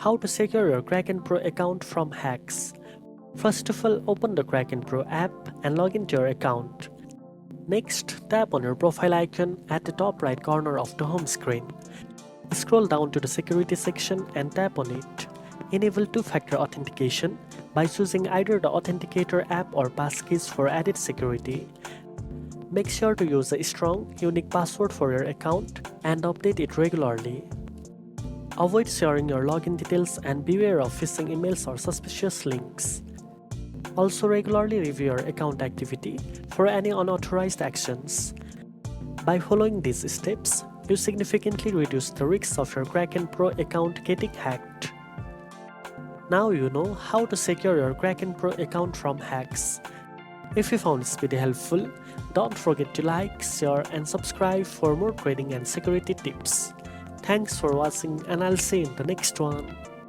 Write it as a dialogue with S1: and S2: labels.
S1: How to secure your Kraken Pro account from hacks. First of all, open the Kraken Pro app and log into your account. Next, tap on your profile icon at the top right corner of the home screen. Scroll down to the security section and tap on it. Enable two-factor authentication by choosing either the Authenticator app or passkeys for added security. Make sure to use a strong, unique password for your account and update it regularly. Avoid sharing your login details and beware of phishing emails or suspicious links. Also regularly review your account activity for any unauthorized actions. By following these steps, you significantly reduce the risks of your Kraken Pro account getting hacked. Now you know how to secure your Kraken Pro account from hacks. If you found this video helpful, don't forget to like, share and subscribe for more trading and security tips. Thanks for watching and I'll see you in the next one.